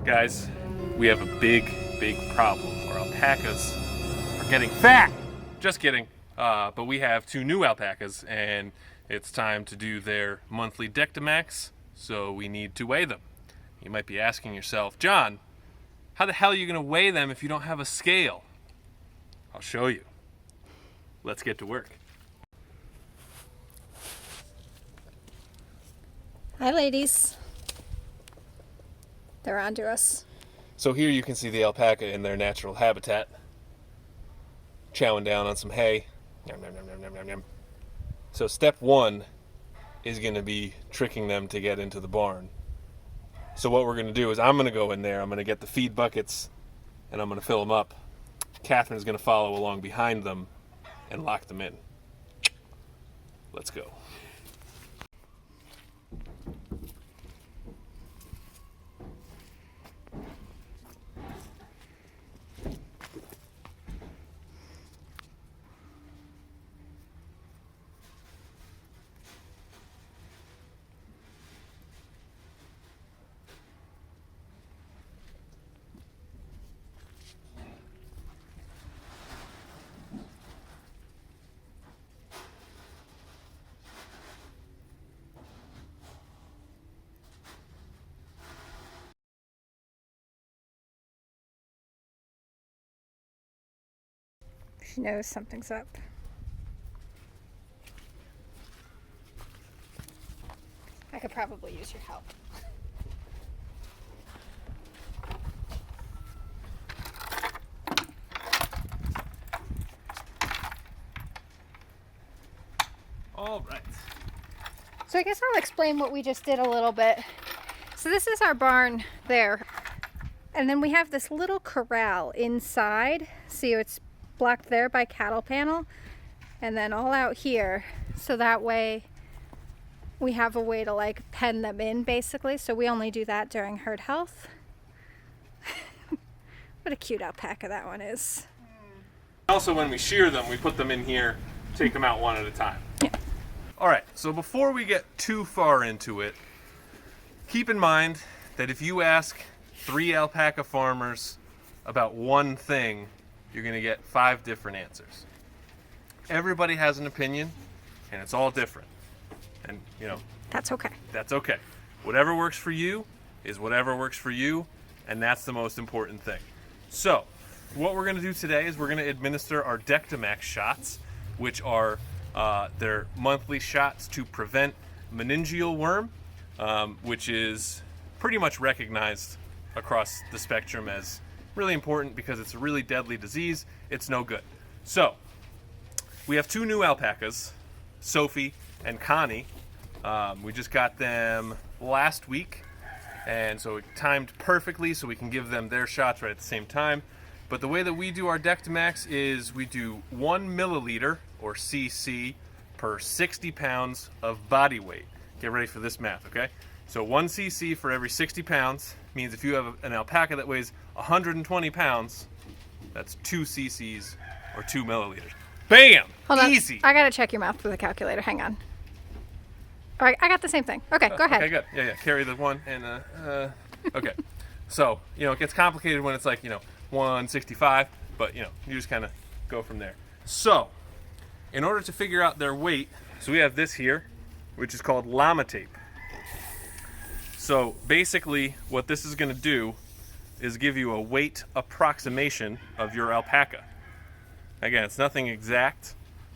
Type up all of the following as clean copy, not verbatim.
Guys, we have a big problem. Our alpacas are getting fat. Just kidding. But we have 2 new alpacas, and it's time to do their monthly Dectamax, so we need to weigh them. You might be asking yourself, John, how the hell are you going to weigh them if you don't have a scale? I'll show you. Let's get to work. Hi, ladies. They're on to us. So here you can see the alpaca in their natural habitat, chowing down on some hay. Yum, yum, yum, yum, yum, yum. So step 1 is going to be tricking them to get into the barn. So what we're going to do is I'm going to go in there, I'm going to get the feed buckets, and I'm going to fill them up. Catherine's going to follow along behind them and lock them in. Let's go. She knows something's up. I could probably use your help. All right. So I guess I'll explain what we just did a little bit. So this is our barn there. And then we have this little corral inside. See, it's blocked there by cattle panel. And then all out here. So that way we have a way to like pen them in basically. So we only do that during herd health. What a cute alpaca that one is. Also, when we shear them, we put them in here, take them out one at a time. Yeah. All right, so before we get too far into it, keep in mind that if you ask 3 alpaca farmers about one thing, you're going to get 5 different answers. Everybody has an opinion, and it's all different. And, you know, That's okay. that's okay. Whatever works for you is whatever works for you, and that's the most important thing. So, what we're going to do today is we're going to administer our Dectamax shots, which are their monthly shots to prevent meningeal worm, which is pretty much recognized across the spectrum as really important because it's a really deadly disease. It's no good. So, we have 2 new alpacas, Sophie and Connie. We just got them last week, and so it timed perfectly so we can give them their shots right at the same time. But the way that we do our Dectamax is we do 1 milliliter, or cc, per 60 pounds of body weight. Get ready for this math, okay? So 1 cc for every 60 pounds means if you have an alpaca that weighs 120 pounds, that's 2 cc's, or 2 milliliters. Bam! Hold on. Easy! I gotta check your math with a calculator. Hang on. All right, I got the same thing. Okay, go ahead. Okay, good. Yeah, carry the 1 and, okay. So, you know, it gets complicated when it's like, you know, 165, but, you know, you just kind of go from there. So, in order to figure out their weight, so we have this here, which is called llama tape. So, basically, what this is going to do is give you a weight approximation of your alpaca. Again, it's nothing exact,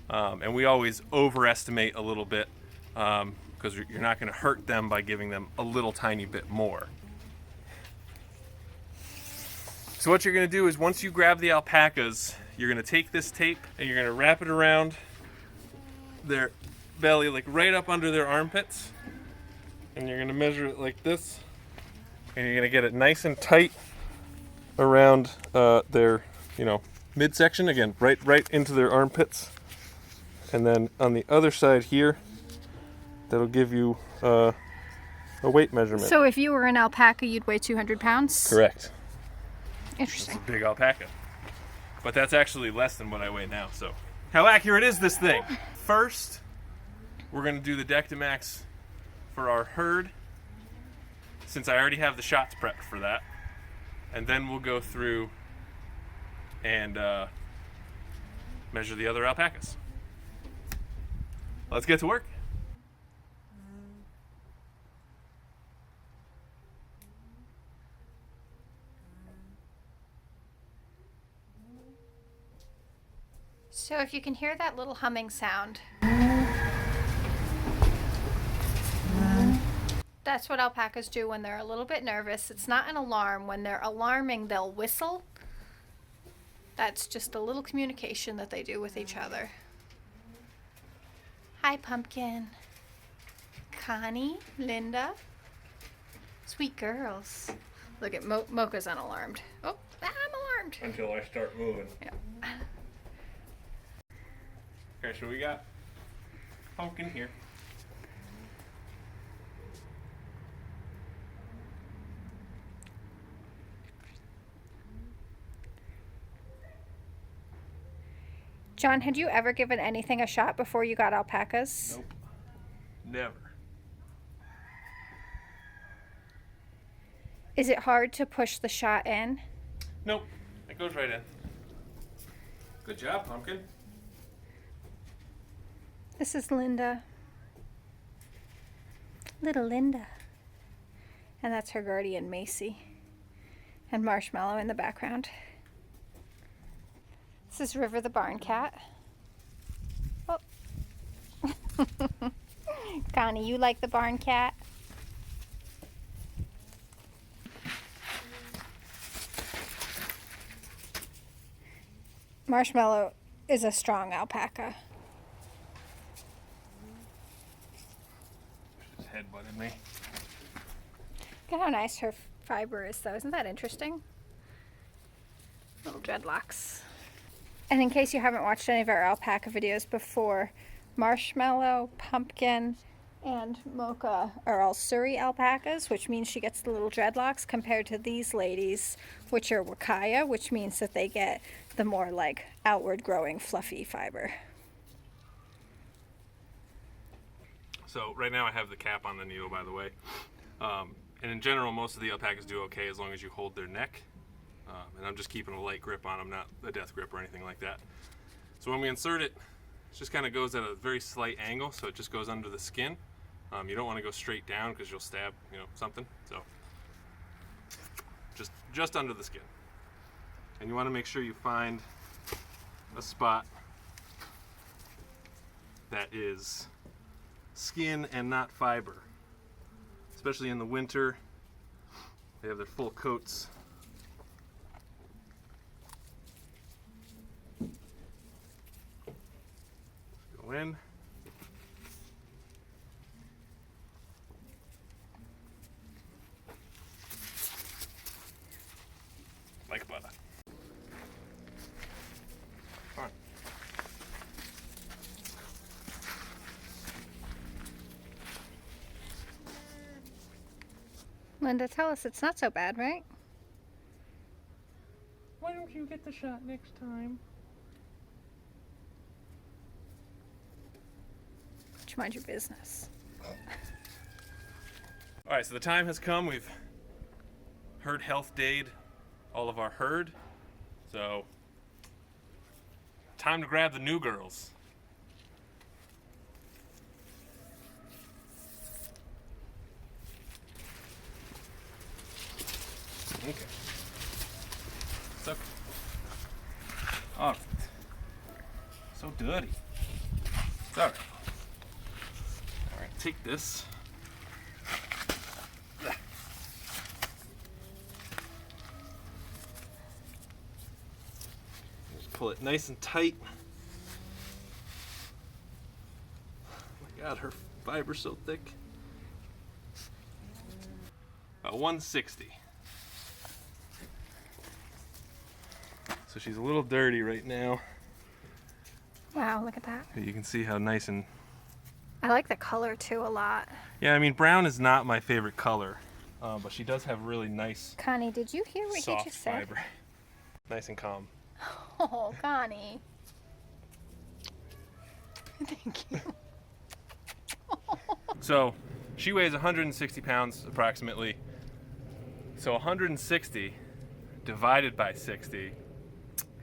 and we always overestimate a little bit because you're not going to hurt them by giving them a little tiny bit more. So what you're going to do is once you grab the alpacas, you're going to take this tape and you're going to wrap it around their belly, like right up under their armpits, and you're going to measure it like this, and you're going to get it nice and tight around their, you know, midsection, again, right into their armpits. And then on the other side here, that'll give you a weight measurement. So if you were an alpaca, you'd weigh 200 pounds? Correct. Interesting. It's a big alpaca. But that's actually less than what I weigh now, so. How accurate is this thing? First, we're gonna do the Dectamax for our herd, since I already have the shots prepped for that. and then we'll go through and measure the other alpacas. Let's get to work. So if you can hear that little humming sound, that's what alpacas do when they're a little bit nervous. It's not an alarm. When they're alarming, they'll whistle. That's just a little communication that they do with each other. Hi, Pumpkin. Connie, Linda. Sweet girls. Look at Mocha's unalarmed. Oh, I'm alarmed. Until I start moving. Yeah. Okay, so we got Pumpkin here. John, had you ever given anything a shot before you got alpacas? Nope. Never. Is it hard to push the shot in? Nope. It goes right in. Good job, Pumpkin. This is Linda. Little Linda. And that's her guardian, Macy. And Marshmallow in the background. This is River the barn cat. Oh. Connie, you like the barn cat? Marshmallow is a strong alpaca. She's headbutted me. Look at how nice her fiber is, though. Isn't that interesting? Little dreadlocks. And in case you haven't watched any of our alpaca videos before, Marshmallow, Pumpkin, and Mocha are all Surrey alpacas, which means she gets the little dreadlocks, compared to these ladies, which are Wakaya, which means that they get the more like outward growing fluffy fiber. So right now I have the cap on the needle, by the way. And in general, most of the alpacas do okay as long as you hold their neck. And I'm just keeping a light grip on them, not a death grip or anything like that. So when we insert it, it just kind of goes at a very slight angle, so it just goes under the skin. You don't want to go straight down because you'll stab, something. So just under the skin. And you want to make sure you find a spot that is skin and not fiber. Especially in the winter, they have their full coats. Go in. Like butter. All right. Linda, tell us it's not so bad, right? Why don't you get the shot next time? Just mind your business. All right, so the time has come. We've herd health dayed all of our herd. So time to grab the new girls. Okay. So, oh, so dirty. It's all right. All right, take this. Just pull it nice and tight. Oh my God, her fiber's so thick. 160. So she's a little dirty right now. Wow, look at that. You can see how nice and... I like the color too a lot. Yeah, I mean, brown is not my favorite color, but she does have really nice, Connie, did you hear what he soft just said? fiber. Nice and calm. Oh, Connie. Thank you. So she weighs 160 pounds approximately. So 160 divided by 60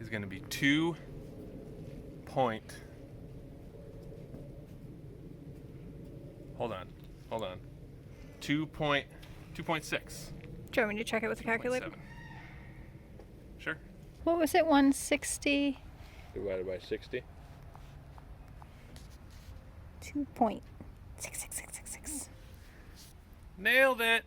is going to be 2 point. Hold on. 2.6. Do you want me to check it with the calculator? 2.7. Sure. What was it? 160. Divided by 60. 2.66666. Nailed it.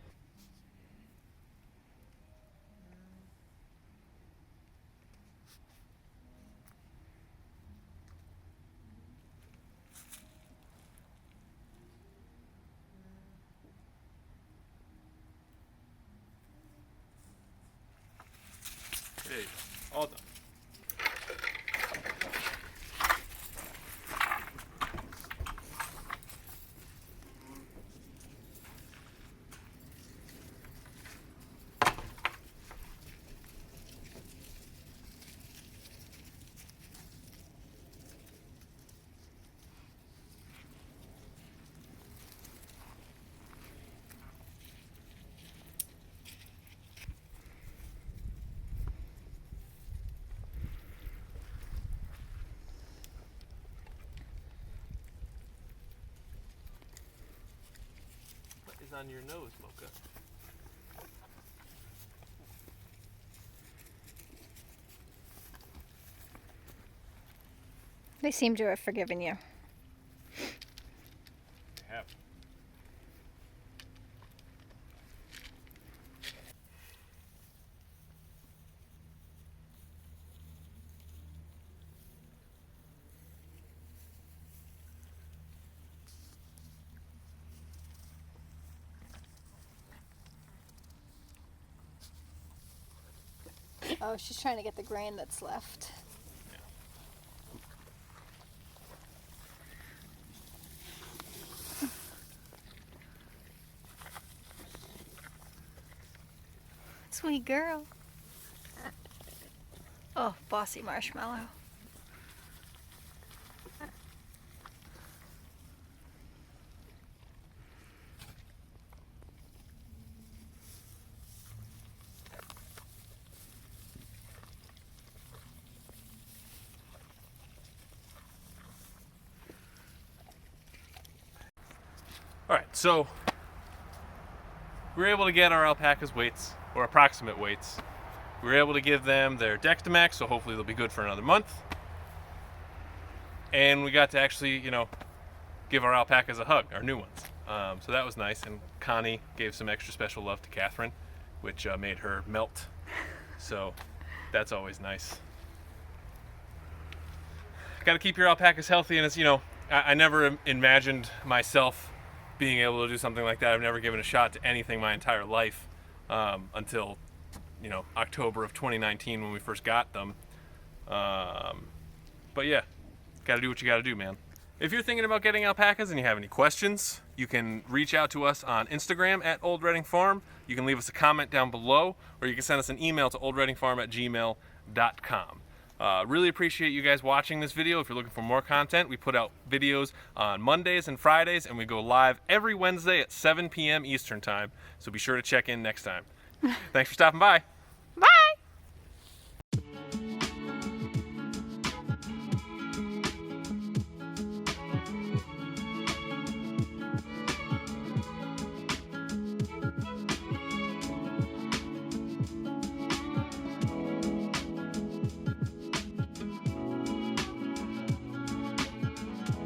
There you go. All done. What is on your nose, Mocha? They seem to have forgiven you. They have. Oh, she's trying to get the grain that's left. Sweet girl. Oh, bossy marshmallow. All right, so we were able to get our alpacas' weights, or approximate weights. We were able to give them their Dectamax, so hopefully they'll be good for another month. And we got to actually, give our alpacas a hug, our new ones. So that was nice, and Connie gave some extra special love to Catherine, which made her melt. So that's always nice. Got to keep your alpacas healthy, and it's, I never imagined myself being able to do something like that. I've never given a shot to anything my entire life until, October of 2019 when we first got them. But yeah, got to do what you got to do, man. If you're thinking about getting alpacas and you have any questions, you can reach out to us on Instagram at Old Reading Farm. You can leave us a comment down below, or you can send us an email to oldreadingfarm@gmail.com. Really appreciate you guys watching this video. If you're looking for more content, we put out videos on Mondays and Fridays, and we go live every Wednesday at 7 p.m. Eastern Time. So be sure to check in next time. Thanks for stopping by.